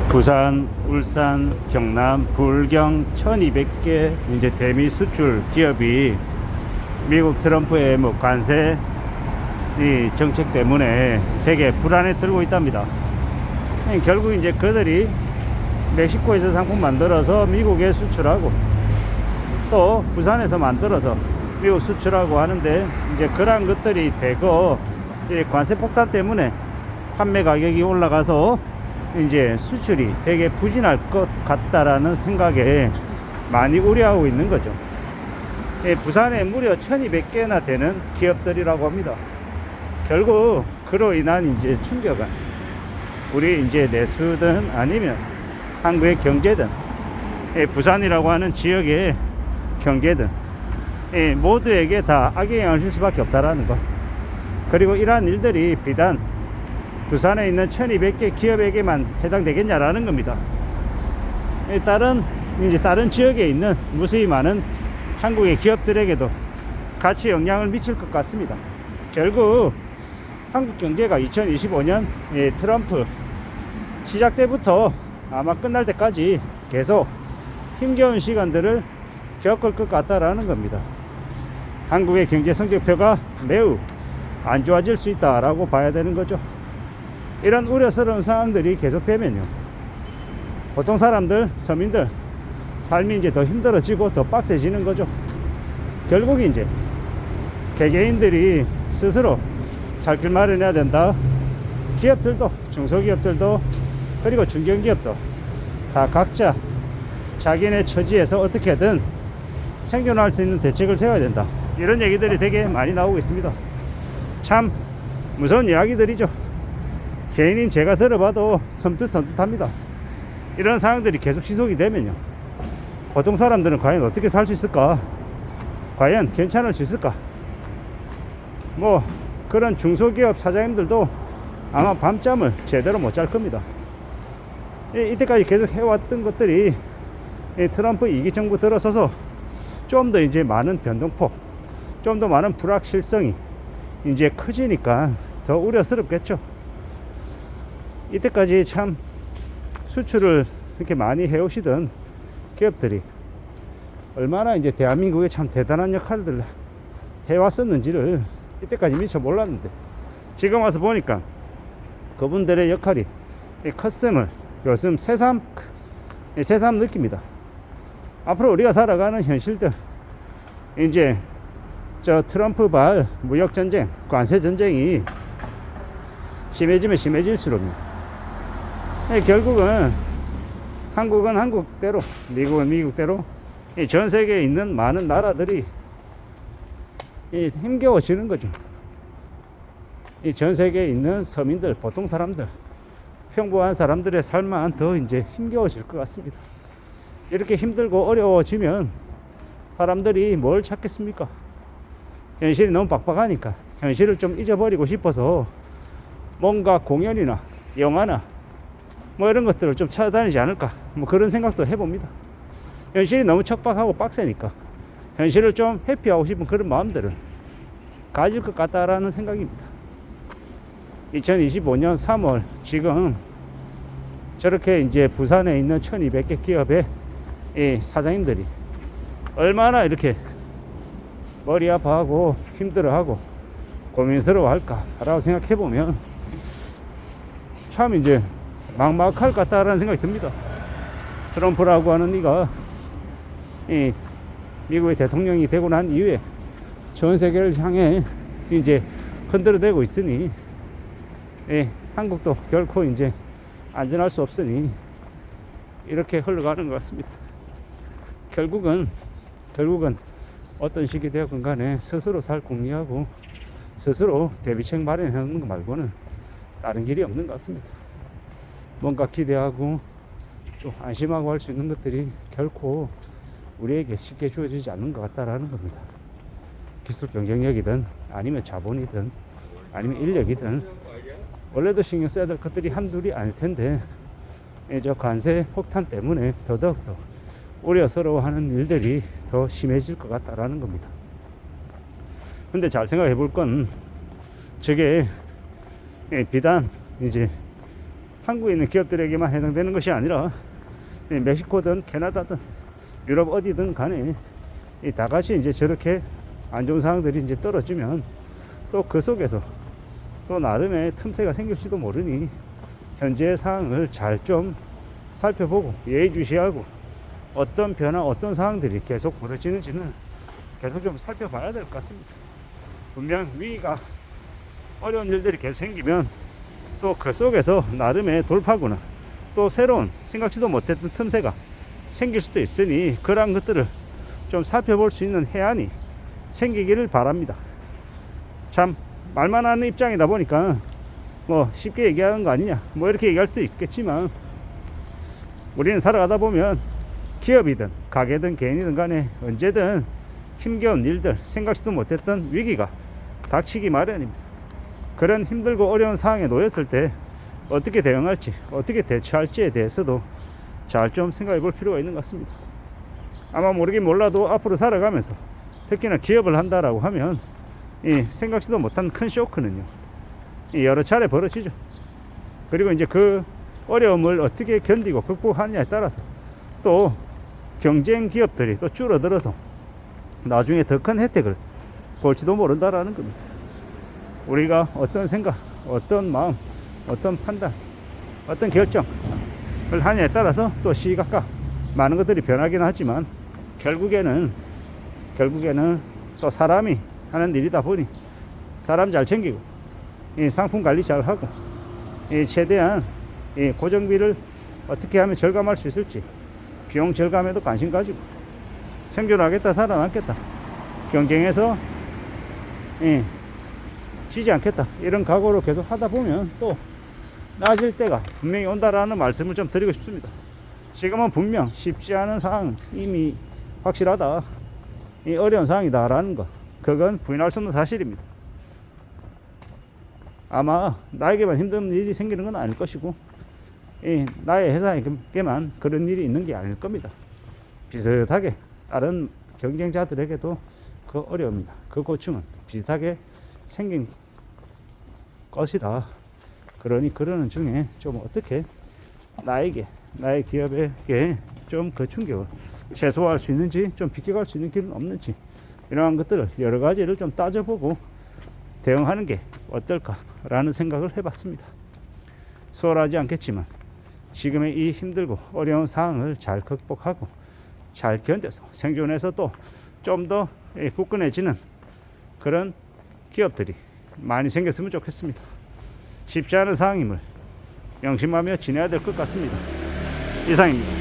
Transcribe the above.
부산, 울산, 경남, 불경 1200개 이제 대미 수출 기업이 미국 트럼프의 뭐 관세 이 정책 때문에 되게 불안에 들고 있답니다. 결국 이제 그들이 멕시코에서 상품 만들어서 미국에 수출하고 또 부산에서 만들어서 미국 수출하고 하는데 이제 그러한 것들이 대거 관세 폭탄 때문에 판매 가격이 올라가서 이제 수출이 되게 부진할 것 같다라는 생각에 많이 우려하고 있는 거죠. 부산에 무려 1200개나 되는 기업들이라고 합니다. 결국 그로 인한 이제 충격은 우리 이제 내수든 아니면 한국의 경제든 부산이라고 하는 지역의 경제든 모두에게 다 악영향을 줄 수밖에 없다라는 것. 그리고 이러한 일들이 비단 부산에 있는 1200개 기업에게만 해당되겠냐라는 겁니다. 다른 지역에 있는 무수히 많은 한국의 기업들에게도 같이 영향을 미칠 것 같습니다. 결국 한국 경제가 2025년 트럼프 시작 때부터 아마 끝날 때까지 계속 힘겨운 시간들을 겪을 것 같다라는 겁니다. 한국의 경제 성적표가 매우 안 좋아질 수 있다라고 봐야 되는 거죠. 이런 우려스러운 상황들이 계속되면요, 보통 사람들, 서민들 삶이 이제 더 힘들어지고 더 빡세지는 거죠. 결국 이제 개개인들이 스스로 살 길 마련해야 된다. 기업들도, 중소기업들도, 그리고 중견기업도 다 각자 자기네 처지에서 어떻게든 생존할 수 있는 대책을 세워야 된다. 이런 얘기들이 되게 많이 나오고 있습니다. 참 무서운 이야기들이죠. 개인인 제가 들어봐도 섬뜩섬뜩합니다. 이런 상황들이 계속 지속이 되면요, 보통 사람들은 과연 어떻게 살 수 있을까? 과연 괜찮을 수 있을까? 뭐 그런 중소기업 사장님들도 아마 밤잠을 제대로 못 잘 겁니다. 이때까지 계속 해왔던 것들이 트럼프 2기 정부 들어서서 좀 더 이제 많은 변동폭, 좀 더 많은 불확실성이 이제 커지니까 더 우려스럽겠죠. 이때까지 참 수출을 이렇게 많이 해오시던 기업들이 얼마나 이제 대한민국에 참 대단한 역할들을 해왔었는지를 이때까지 미처 몰랐는데, 지금 와서 보니까 그분들의 역할이 컸음을 요즘 새삼 느낍니다. 앞으로 우리가 살아가는 현실들, 이제 저 트럼프발 무역전쟁, 관세전쟁이 심해지면 심해질수록요, 결국은 한국은 한국대로, 미국은 미국대로 전 세계에 있는 많은 나라들이 힘겨워지는 거죠. 전 세계에 있는 서민들, 보통 사람들, 평범한 사람들의 삶만 더 이제 힘겨워질 것 같습니다. 이렇게 힘들고 어려워지면 사람들이 뭘 찾겠습니까? 현실이 너무 빡빡하니까 현실을 좀 잊어버리고 싶어서 뭔가 공연이나 영화나 뭐 이런 것들을 좀 찾아다니지 않을까, 뭐 그런 생각도 해봅니다. 현실이 너무 척박하고 빡세니까 현실을 좀 회피하고 싶은 그런 마음들을 가질 것 같다라는 생각입니다. 2025년 3월 지금 저렇게 이제 부산에 있는 1200개 기업의 이 사장님들이 얼마나 이렇게 머리 아파하고 힘들어하고 고민스러워할까라고 생각해보면 참 이제 막막할 것 같다라는 생각이 듭니다. 트럼프라고 하는 이가 이 미국의 대통령이 되고 난 이후에 전 세계를 향해 이제 흔들어대고 있으니 한국도 결코 이제 안전할 수 없으니 이렇게 흘러가는 것 같습니다. 결국은 어떤 식이 되었건 간에 스스로 살 궁리하고 스스로 대비책 마련해 놓는 것 말고는 다른 길이 없는 것 같습니다. 뭔가 기대하고 또 안심하고 할 수 있는 것들이 결코 우리에게 쉽게 주어지지 않는 것 같다라는 겁니다. 기술 경쟁력이든 아니면 자본이든 아니면 인력이든 원래도 신경 써야 될 것들이 한둘이 아닐 텐데 저 관세 폭탄 때문에 더더욱더 우려스러워하는 일들이 더 심해질 것 같다라는 겁니다. 근데 잘 생각해 볼 건 저게 비단 이제 한국에 있는 기업들에게만 해당되는 것이 아니라 멕시코든 캐나다든 유럽 어디든 간에 다 같이 이제 저렇게 안 좋은 상황들이 이제 떨어지면 또 그 속에서 또 나름의 틈새가 생길지도 모르니 현재의 상황을 잘 좀 살펴보고 예의주시하고 어떤 변화, 어떤 상황들이 계속 벌어지는지는 계속 좀 살펴봐야 될 것 같습니다. 분명 위기가 어려운 일들이 계속 생기면 또 그 속에서 나름의 돌파구나 또 새로운 생각지도 못했던 틈새가 생길 수도 있으니 그러한 것들을 좀 살펴볼 수 있는 해안이 생기기를 바랍니다. 참 말만 하는 입장이다 보니까 뭐 쉽게 얘기하는 거 아니냐 뭐 이렇게 얘기할 수도 있겠지만 우리는 살아가다 보면 기업이든 가게든 개인이든 간에 언제든 힘겨운 일들 생각지도 못했던 위기가 닥치기 마련입니다. 그런 힘들고 어려운 상황에 놓였을 때 어떻게 대응할지 어떻게 대처할지에 대해서도 잘 좀 생각해 볼 필요가 있는 것 같습니다. 아마 모르긴 몰라도 앞으로 살아가면서 특히나 기업을 한다라고 하면 이 생각지도 못한 큰 쇼크는요 여러 차례 벌어지죠. 그리고 이제 그 어려움을 어떻게 견디고 극복하느냐에 따라서 또 경쟁 기업들이 또 줄어들어서 나중에 더 큰 혜택을 볼지도 모른다라는 겁니다. 우리가 어떤 생각, 어떤 마음, 어떤 판단, 어떤 결정을 하냐에 따라서 또 시각과 많은 것들이 변하긴 하지만 결국에는 또 사람이 하는 일이다 보니 사람 잘 챙기고 이 상품 관리 잘 하고 이 최대한 이 고정비를 어떻게 하면 절감할 수 있을지 비용 절감에도 관심 가지고 생존하겠다 살아남겠다 경쟁에서 지지 않겠다 이런 각오로 계속 하다 보면 또 나아질 때가 분명히 온다라는 말씀을 좀 드리고 싶습니다. 지금은 분명 쉽지 않은 상황 이미 확실하다 이 어려운 상황이다 라는 것 그건 부인할 수 없는 사실입니다. 아마 나에게만 힘든 일이 생기는 건 아닐 것이고 나의 회사에게만 그런 일이 있는 게 아닐 겁니다. 비슷하게 다른 경쟁자들에게도 그 어려움이다 그 고충은 비슷하게 생긴 것이다. 그러니 그러는 중에 좀 어떻게 나에게 나의 기업에게 좀 그 충격을 최소화할 수 있는지 좀 비껴갈 수 있는 길은 없는지 이러한 것들을 여러 가지를 좀 따져보고 대응하는 게 어떨까라는 생각을 해봤습니다. 수월하지 않겠지만 지금의 이 힘들고 어려운 상황을 잘 극복하고 잘 견뎌서 생존해서 또 좀 더 굳건해지는 그런 기업들이 많이 생겼으면 좋겠습니다. 쉽지 않은 상황임을 명심하며 지내야 될 것 같습니다. 이상입니다.